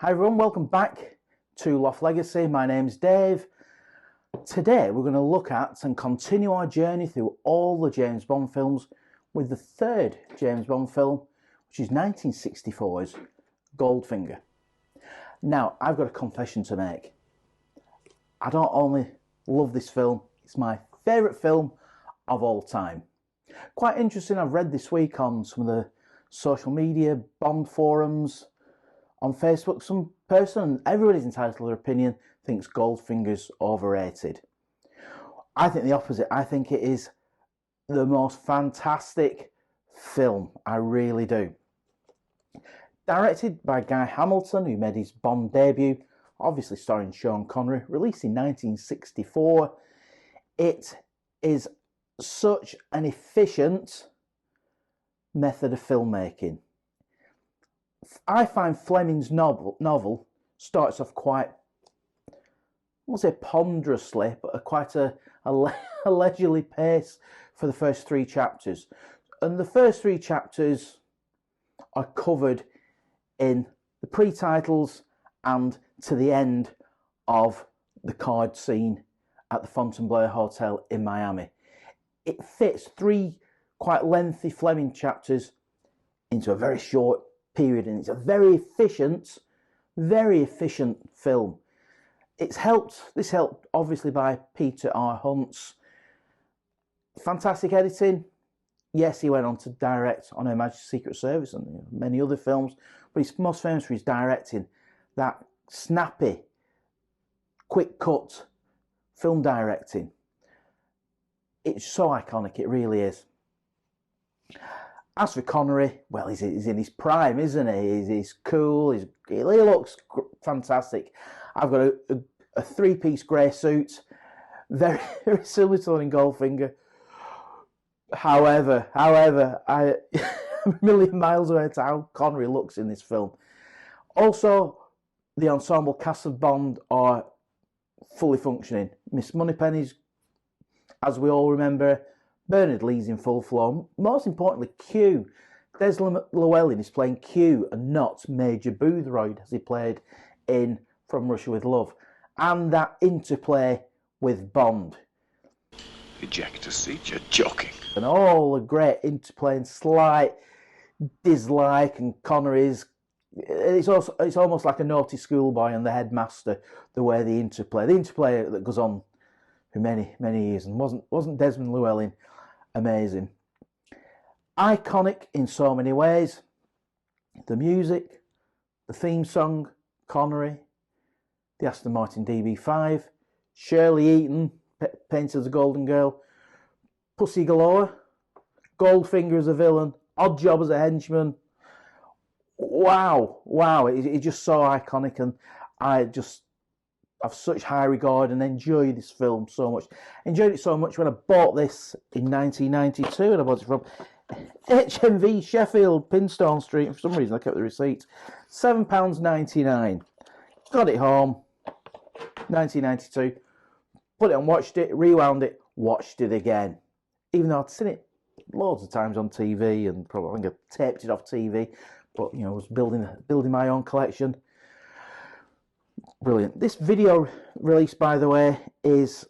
Hi everyone, welcome back to Loft Legacy. My name's Dave. Today we're going to look at and continue our journey through all the James Bond films with the third James Bond film, which is 1964's Goldfinger. Now, I've got a confession to make. I don't only love this film, it's my favourite film of all time. Quite interesting, I've read this week on some of the social media, Bond forums, on Facebook, some person, everybody's entitled to their opinion, thinks Goldfinger's overrated. I think the opposite. I think it is the most fantastic film. I really do. Directed by Guy Hamilton, who made his Bond debut, obviously starring Sean Connery, released in 1964. It is such an efficient method of filmmaking. I find Fleming's novel starts off quite, I won't say ponderously, but quite a leisurely pace for the first three chapters. And the first three chapters are covered in the pre-titles and to the end of the card scene at the Fontainebleau Hotel in Miami. It fits three quite lengthy Fleming chapters into a very short period, and it's a very efficient film. This helped obviously by Peter R. Hunt's fantastic editing. Yes, he went on to direct on Her Majesty's Secret Service and many other films, but he's most famous for his directing, that snappy, quick cut film directing. It's so iconic, it really is. As for Connery, well, he's in his prime, isn't he? He's cool, he looks fantastic. I've got a three-piece grey suit, very, very similar to one in Goldfinger. However, I'm a million miles away to how Connery looks in this film. Also, the ensemble cast of Bond are fully functioning. Miss Moneypenny's, as we all remember, Bernard Lee's in full flow. Most importantly, Q. Des Llewellyn is playing Q and not Major Boothroyd, as he played in From Russia with Love. And that interplay with Bond. Eject a seat, you're joking. And all the great interplay and slight dislike and Connery's. It's almost like a naughty schoolboy and the headmaster, the way the interplay that goes on for many, many years. And wasn't Desmond Llewellyn amazing? Iconic in so many ways. The music, the theme song, Connery, the Aston Martin DB5, Shirley Eaton, painted as a Golden Girl, Pussy Galore, Goldfinger as a villain, Odd Job as a henchman. Wow, it's just so iconic, and I just have such high regard and enjoy this film so much. Enjoyed it so much when I bought this in 1992, and I bought it from HMV Sheffield, Pinstone Street. And for some reason I kept the receipt. £7.99. Got it home, 1992. Put it on, watched it, rewound it, watched it again. Even though I'd seen it loads of times on TV, and probably I think I taped it off TV, but I was building my own collection. Brilliant. This video release, by the way, is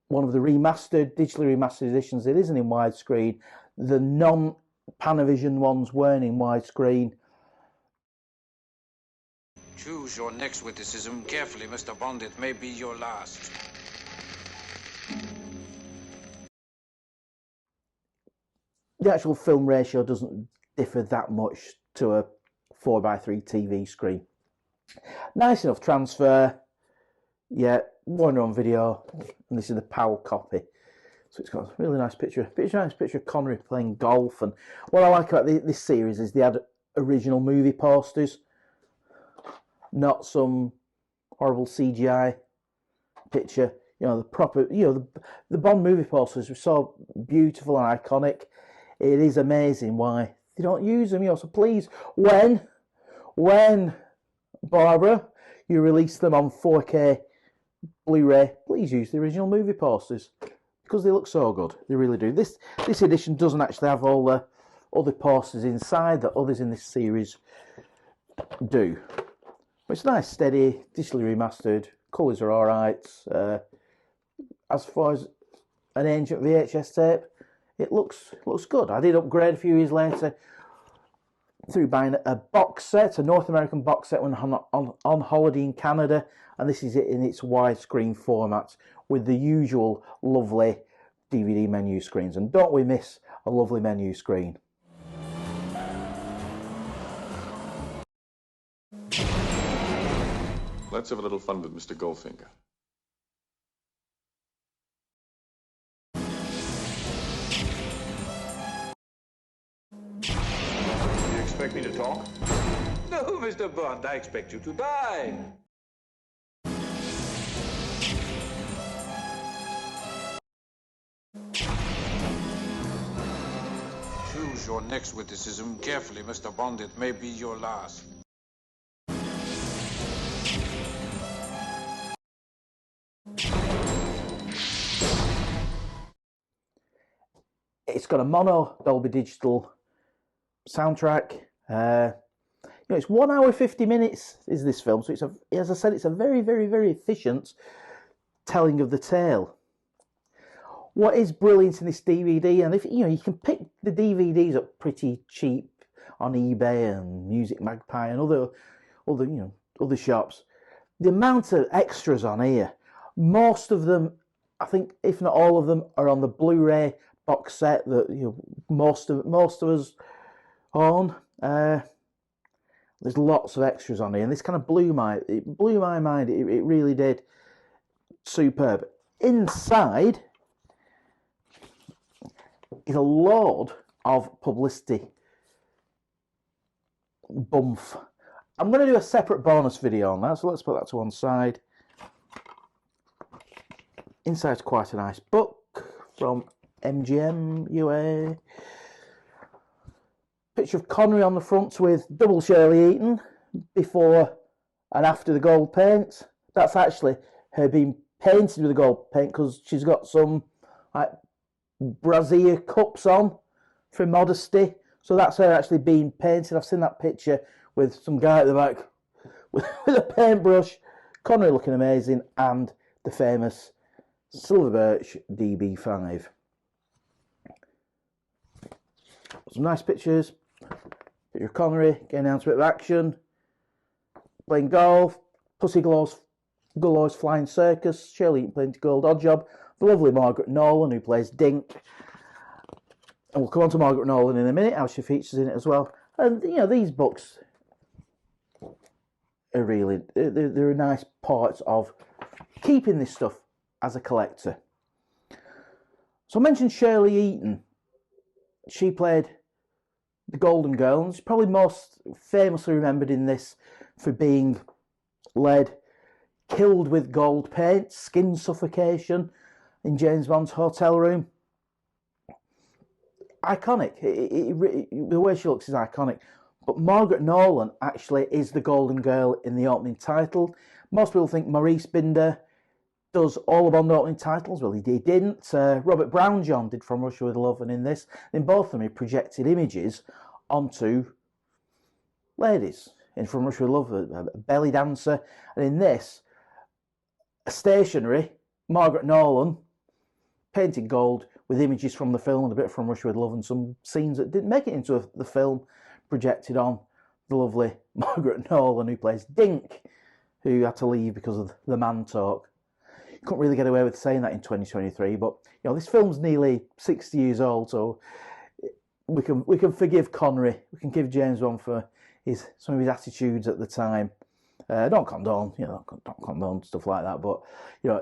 one of the digitally remastered editions. It isn't in widescreen. The non-Panavision ones weren't in widescreen. Choose your next witticism carefully, Mr. Bond. It may be your last. The actual film ratio doesn't differ that much to a 4:3 TV screen. Nice enough transfer. Yeah, one on video, and this is the PAL copy. So it's got a really nice picture of Connery playing golf. And what I like about this series is they had original movie posters, not some horrible CGI picture. You know, the proper, the Bond movie posters were so beautiful and iconic. It is amazing why they don't use them. So please, when Barbara, you release them on 4K Blu-ray, please use the original movie posters because they look so good. They really do. This edition doesn't actually have all the other posters inside that others in this series do. But it's nice, steady, digitally remastered. Colours are all right. As far as an ancient VHS tape, it looks good. I did upgrade a few years later through buying a box set, a North American box set when on holiday in Canada, and this is it in its widescreen format with the usual lovely DVD menu screens. And don't we miss a lovely menu screen? Let's have a little fun with Mr. Goldfinger. You expect me to talk? No, Mr. Bond, I expect you to die. Choose your next witticism carefully, Mr. Bond. It may be your last. It's got a mono Dolby Digital soundtrack. It's 1 hour 50 minutes is this film, so as I said, it's a very, very, very efficient telling of the tale. What is brilliant in this DVD, and if you can pick the DVDs up pretty cheap on eBay and Music Magpie and other shops, the amount of extras on here, most of them, I think, if not all of them, are on the Blu-ray box set that most of us own. There's lots of extras on here, and this kind of blew my mind. It really did. Superb. Inside is a load of publicity bumf. I'm going to do a separate bonus video on that, so let's put that to one side. Inside's quite a nice book from MGM UA. Picture of Connery on the front with double Shirley Eaton before and after the gold paint. That's actually her being painted with the gold paint because she's got some like brassiere cups on for modesty. So that's her actually being painted. I've seen that picture with some guy at the back with a paintbrush. Connery looking amazing, and the famous Silver Birch DB5. Some nice pictures. Picture of Connery getting down to a bit of action, playing golf. Pussy Gallore's Flying Circus. Shirley Eaton playing Gold Odd Job. The lovely Margaret Nolan, who plays Dink. And we'll come on to Margaret Nolan in a minute, how she features in it as well. And these books are really they're a nice part of keeping this stuff as a collector. So I mentioned Shirley Eaton. She played the Golden Girl, and she's probably most famously remembered in this for being killed with gold paint, skin suffocation in James Bond's hotel room. Iconic. The way she looks is iconic. But Margaret Nolan actually is the Golden Girl in the opening title. Most people think Maurice Binder does all of the opening titles. Well, he didn't. Robert Brownjohn did From Russia with Love, and in this, in both of them, he projected images onto ladies. In From Russia with Love, a belly dancer, and in this, a stationary Margaret Nolan painted gold with images from the film and a bit From Russia with Love and some scenes that didn't make it into the film projected on the lovely Margaret Nolan, who plays Dink, who had to leave because of the man talk. Couldn't really get away with saying that in 2023, but this film's nearly 60 years old, so we can forgive Connery. We can give James Bond for some of his attitudes at the time. Don't condone stuff like that, but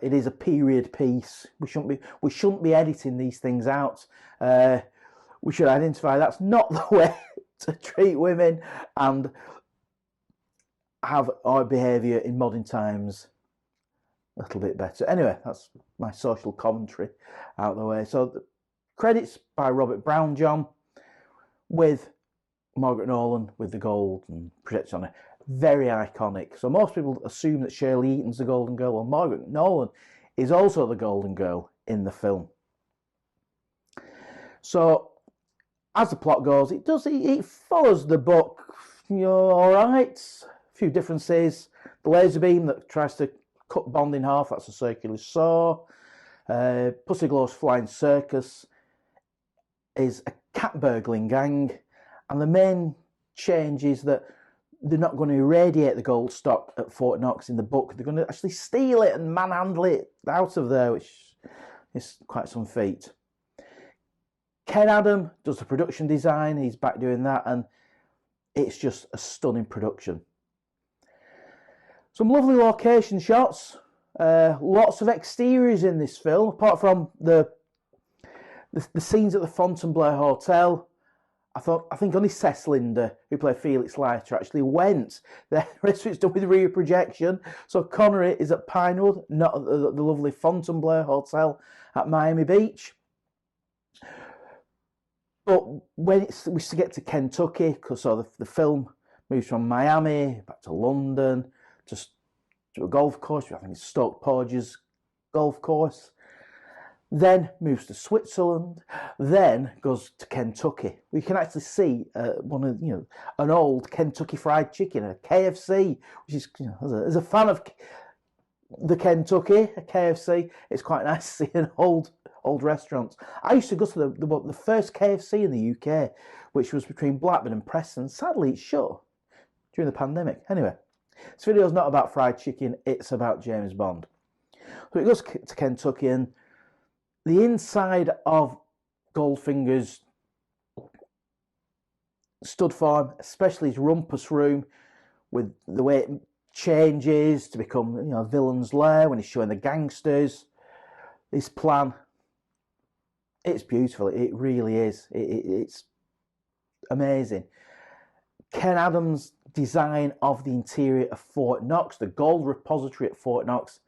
it is a period piece. We shouldn't be editing these things out. We should identify that's not the way to treat women and have our behaviour in modern times a little bit better. Anyway, that's my social commentary out of the way. So the credits by Robert Brownjohn with Margaret Nolan with the gold and projected on it. Very iconic. So most people assume that Shirley Eaton's the Golden Girl. Well, Margaret Nolan is also the Golden Girl in the film. So as the plot goes, it follows the book all right. A few differences. The laser beam that tries to cut Bond in half, that's a circular saw. Pussyglow's Flying Circus is a cat burgling gang, and the main change is that they're not going to irradiate the gold stock at Fort Knox in the book. They're going to actually steal it and manhandle it out of there, which is quite some feat. Ken Adam does the production design. He's back doing that, and it's just a stunning production. Some lovely location shots. Lots of exteriors in this film, apart from the scenes at the Fontainebleau Hotel. I think only Cess Linder, who played Felix Leiter, actually went. The rest of it's done with rear projection. So Connery is at Pinewood, not at the lovely Fontainebleau Hotel at Miami Beach. But when we get to Kentucky, because the film moves from Miami back to London, just to a golf course, I think it's Stoke Porges golf course. Then moves to Switzerland, then goes to Kentucky. We can actually see an old Kentucky Fried Chicken, a KFC, which is, as a fan of the Kentucky, a KFC, it's quite nice to see an old restaurant. I used to go to the first KFC in the UK, which was between Blackburn and Preston. Sadly, it's shut during the pandemic. Anyway, this video is not about fried chicken, it's about James Bond. So it goes to Kentucky, and the inside of Goldfinger's stud farm, especially his rumpus room, with the way it changes to become a villain's lair when he's showing the gangsters his plan. It's beautiful. It really is. It's amazing. Ken Adams' design of the interior of Fort Knox, the gold repository at Fort Knox.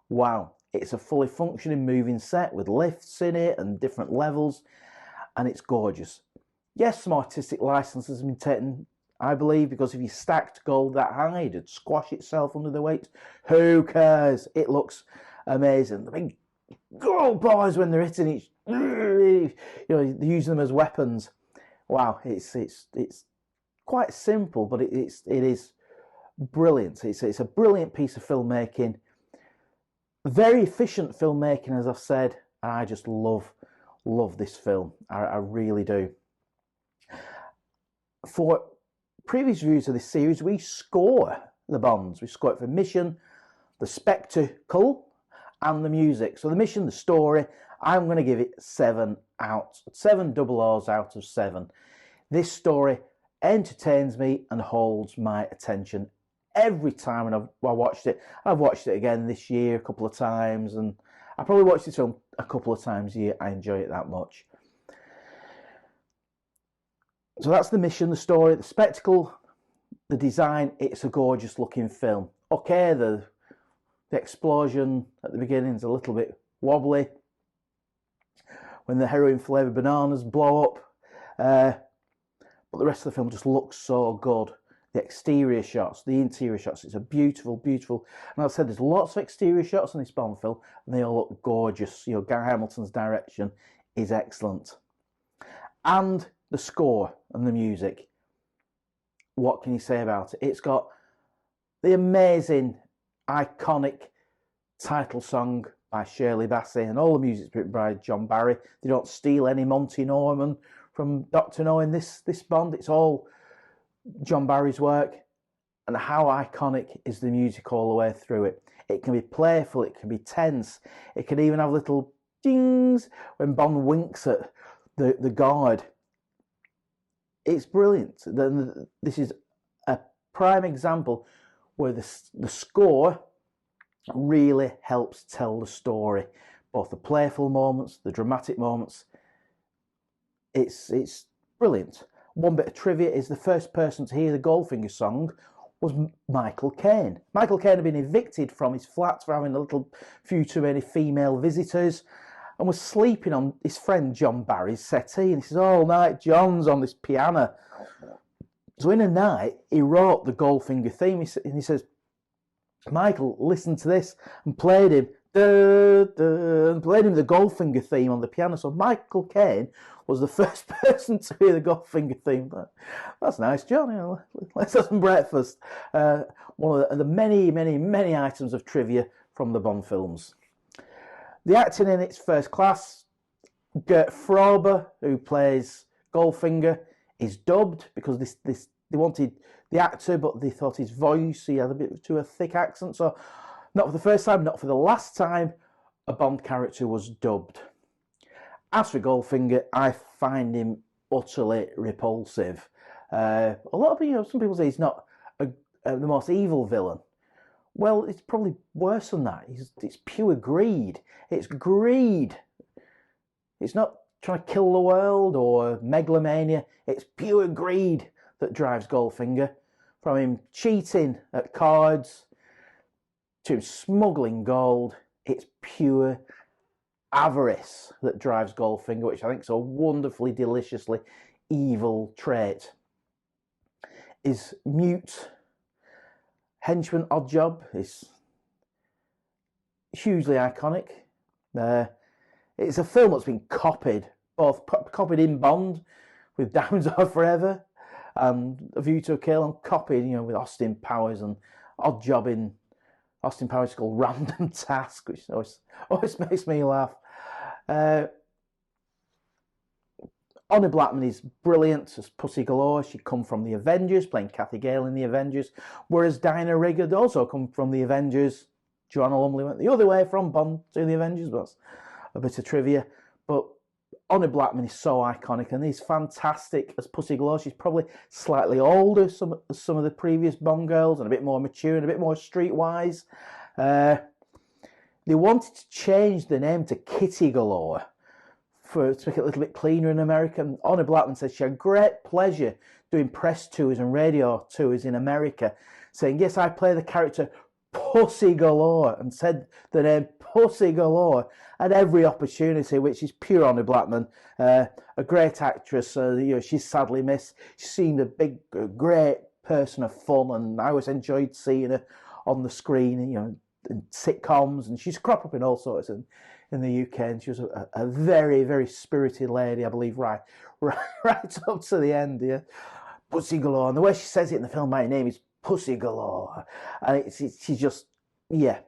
Wow. It's a fully functioning moving set with lifts in it and different levels, and it's gorgeous. Yes, some artistic licenses have been taken, I believe, because if you stacked gold that high, it'd squash itself under the weight. Who cares? It looks amazing. The big gold bars when they're hitting each, they're using them as weapons. Wow, it's quite simple, but it is brilliant. It's a brilliant piece of filmmaking. Very efficient filmmaking, as I've said, and I just love this film. I really do. For previous reviews of this series, we score the Bonds. We score it for mission, the spectacle, and the music. So the mission, the story, I'm going to give it 7 double O's out of 7. This story entertains me and holds my attention every time when I watched it. I've watched it again this year a couple of times, and I probably watched this film a couple of times a year. I enjoy it that much. So that's the mission, the story, the spectacle, the design. It's a gorgeous looking film. Okay, the explosion at the beginning is a little bit wobbly when the heroin flavoured bananas blow up, but the rest of the film just looks so good. The exterior shots, the interior shots, it's a beautiful, beautiful. And as I said, there's lots of exterior shots in this Bond film, and they all look gorgeous. Guy Hamilton's direction is excellent. And the score and the music, what can you say about it? It's got the amazing, iconic title song by Shirley Bassey, and all the music's written by John Barry. They don't steal any Monty Norman from Dr. No in this Bond. It's all John Barry's work. And how iconic is the music all the way through it. It can be playful, it can be tense, it can even have little dings when Bond winks at the guard. It's brilliant. This is a prime example where the score really helps tell the story. Both the playful moments, the dramatic moments. It's brilliant. One bit of trivia is the first person to hear the Goldfinger song was Michael Caine. Michael Caine had been evicted from his flat for having a little few too many female visitors and was sleeping on his friend John Barry's settee. And he says, all night John's on this piano. So in a night, he wrote the Goldfinger theme. And he says, Michael, listen to this, and played him the Goldfinger theme on the piano. So Michael Caine was the first person to hear the Goldfinger theme. But that's nice, John. You know, let's have some breakfast. One of the many, many, many items of trivia from the Bond films. The acting in it's first class. Gert Frobe, who plays Goldfinger, is dubbed because they wanted the actor, but they thought his voice, he had a bit too a thick accent. So, not for the first time, not for the last time, a Bond character was dubbed. As for Goldfinger, I find him utterly repulsive. A lot of people, some people say he's not the most evil villain. Well, it's probably worse than that. It's pure greed. It's greed. It's not trying to kill the world or megalomania. It's pure greed that drives Goldfinger. From him cheating at cards to him smuggling gold, it's pure avarice that drives Goldfinger, which I think is a wonderfully, deliciously evil trait. His mute henchman Oddjob is hugely iconic. It's a film that's been copied, both copied in Bond with Diamonds Are Forever and A View to a Kill, and copied, with Austin Powers and Oddjob in Austin Powers called Random Task, which always makes me laugh. Honor Blackman is brilliant as Pussy Galore. She'd come from the Avengers, playing Kathy Gale in the Avengers, whereas Diana Rigg had also come from the Avengers. Joanna Lumley went the other way from Bond to the Avengers, but that's a bit of trivia. But Honor Blackman is so iconic and he's fantastic as Pussy Galore. She's probably slightly older some of the previous Bond girls and a bit more mature and a bit more streetwise. They wanted to change the name to Kitty Galore to make it a little bit cleaner in America. And Honor Blackman says she had great pleasure doing press tours and radio tours in America, saying, yes, I play the character Pussy Galore, and said the name Pussy Galore at every opportunity, which is pure Honor Blackman. A great actress. She's sadly missed. She seemed a great person of fun, and I always enjoyed seeing her on the screen, in sitcoms, and she's cropped up in all sorts in the UK, and she was a very, very spirited lady, I believe, right up to the end. Yeah, Pussy Galore, and the way she says it in the film, my name is Pussy Galore, and she's just, yeah.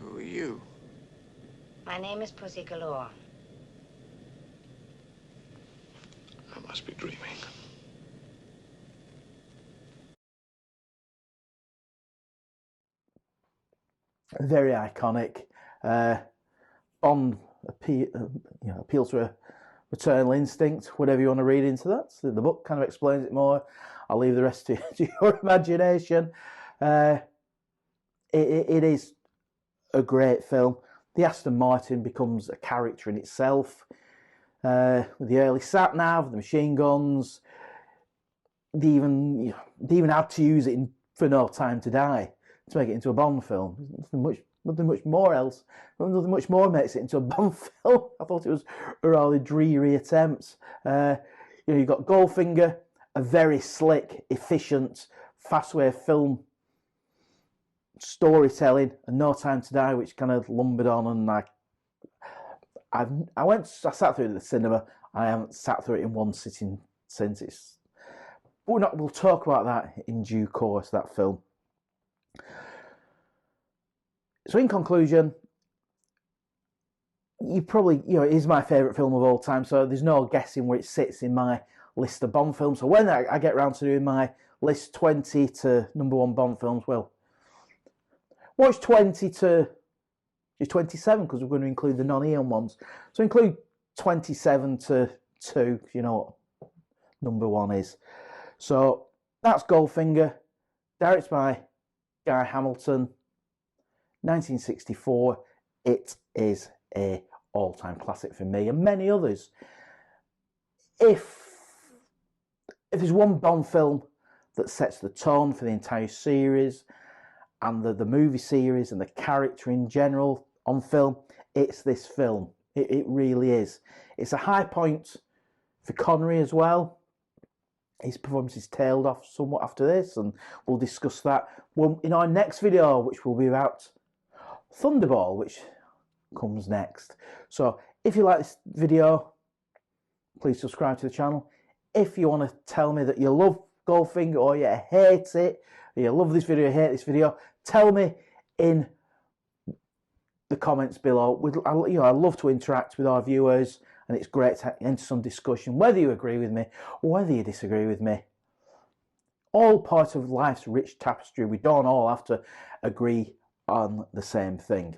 Who are you? My name is Pussy Galore. I must be dreaming. Very iconic. Bond appeals to a maternal instinct, whatever you want to read into that. So the book kind of explains it more. I'll leave the rest to your imagination. It is a great film. The Aston Martin becomes a character in itself. With the early sat-nav, the machine guns, they even had to use it for No Time to Die to make it into a Bond film. Nothing much more makes it into a Bond film. I thought it was a rather dreary attempt. You've got Goldfinger, a very slick, efficient, fast-way film storytelling, and No Time to Die, which kind of lumbered on, and I sat through it at the cinema. I haven't sat through it in one sitting since. We'll talk about that in due course, that film. So in conclusion, it is my favourite film of all time, so there's no guessing where it sits in my list of Bond films. So when I get around to doing my list 20 to number one Bond films, well, watch 20 to 27, because we're going to include the non-Eon ones. So include 27 to 2, because you know what number one is. So that's Goldfinger, directed by Guy Hamilton, 1964. It is a all-time classic for me and many others. If there's one Bond film that sets the tone for the entire series and the movie series and the character in general on film, it's this film. It really is. It's a high point for Connery as well. his performance is tailed off somewhat after this, and we'll discuss that in our next video, which will be about Thunderball, which comes next. So if you like this video, please subscribe to the channel. If you want to tell me that you love Goldfinger or you hate it, or you love this video, hate this video, tell me in the comments below. I love to interact with our viewers, and it's great to enter some discussion, whether you agree with me or whether you disagree with me. All part of life's rich tapestry. We don't all have to agree on the same thing.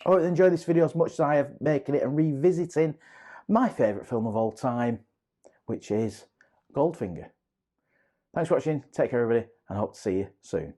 I hope you enjoyed this video as much as I have making it and revisiting my favourite film of all time, which is Goldfinger. Thanks for watching, take care everybody, and I hope to see you soon.